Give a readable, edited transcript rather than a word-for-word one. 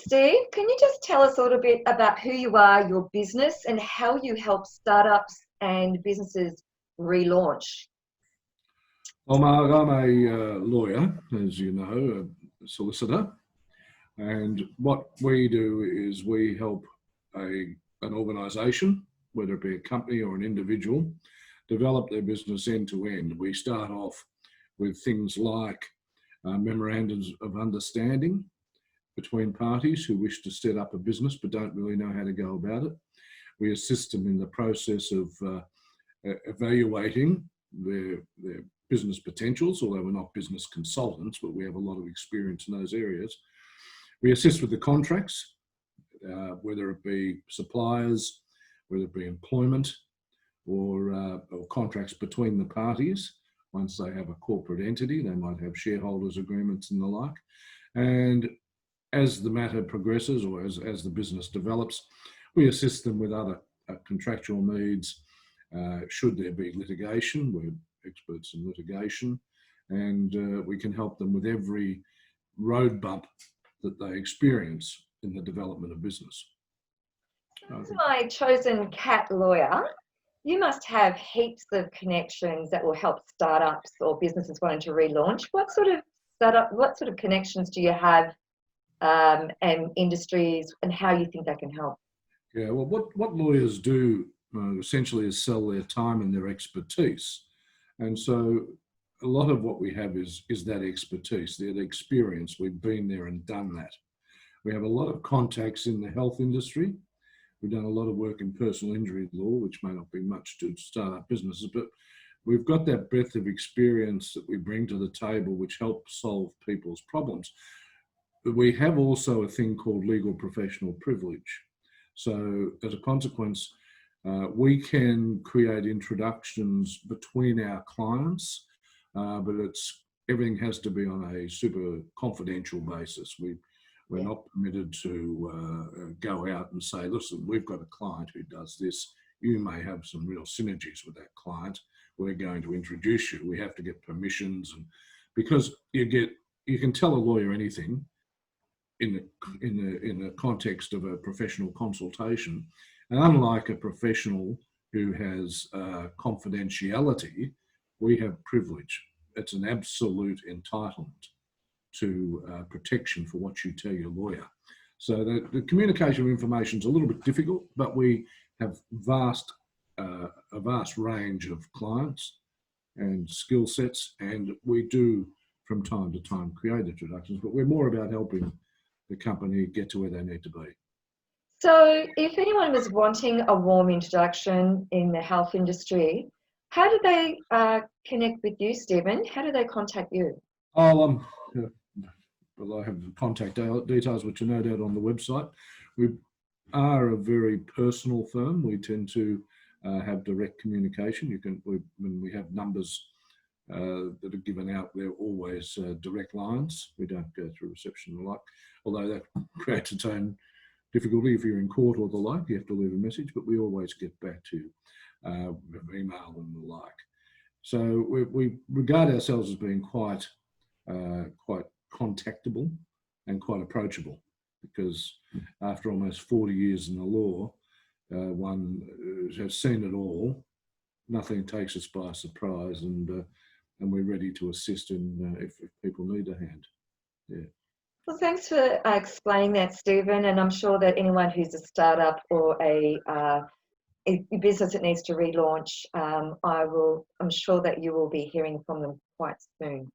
Steve, can you just tell us a little bit about who you are, your business, and how you help startups and businesses relaunch? Well, Marg, I'm a lawyer, as you know, a solicitor, and what we do is we help an organisation, whether it be a company or an individual, develop their business end to end. We start off with things like memorandums of understanding between parties who wish to set up a business but don't really know how to go about it. We assist them in the process of evaluating their business potentials, although we're not business consultants, but we have a lot of experience in those areas. We assist with the contracts, whether it be suppliers, whether it be employment, or contracts between the parties. Once they have a corporate entity, they might have shareholders agreements and the like. And as the matter progresses, or as the business develops, we assist them with other contractual needs. Should there be litigation, we're experts in litigation, and we can help them with every road bump that they experience in the development of business. As my chosen cat lawyer, you must have heaps of connections that will help startups or businesses wanting to relaunch. What sort of connections do you have, and industries, and how you think that can help? Yeah, well, what lawyers do essentially is sell their time and their expertise. And so a lot of what we have is that expertise, that experience. We've been there and done that. We have a lot of contacts in the health industry. We've done a lot of work in personal injury law, which may not be much to start up businesses, but we've got that breadth of experience that we bring to the table, which helps solve people's problems. But we have also a thing called legal professional privilege. So as a consequence, we can create introductions between our clients, but everything has to be on a super confidential basis. We're not permitted to go out and say, listen, we've got a client who does this. You may have some real synergies with that client. We're going to introduce you. We have to get permissions, and because you can tell a lawyer anything in the context of a professional consultation. And unlike a professional who has confidentiality, we have privilege. It's an absolute entitlement to protection for what you tell your lawyer. So the communication of information is a little bit difficult, but we have a vast range of clients and skill sets, and we do from time to time create introductions, but we're more about helping the company get to where they need to be. So if anyone was wanting a warm introduction in the health industry, how do they connect with you, Stephen? How do they contact you? Well, I have the contact details, which are no doubt on the website. We are a very personal firm. We tend to have direct communication. When we have numbers that are given out, they're always direct lines. We don't go through reception and the like, although that creates its own difficulty if you're in court or the like. You have to leave a message, but we always get back to email and the like. So we regard ourselves as being quite contactable and quite approachable, because after almost 40 years in the law, one has seen it all. Nothing takes us by surprise, and we're ready to assist if people need a hand. Yeah. Well, thanks for explaining that, Stephen. And I'm sure that anyone who's a startup or a business that needs to relaunch, I'm sure that you will be hearing from them quite soon.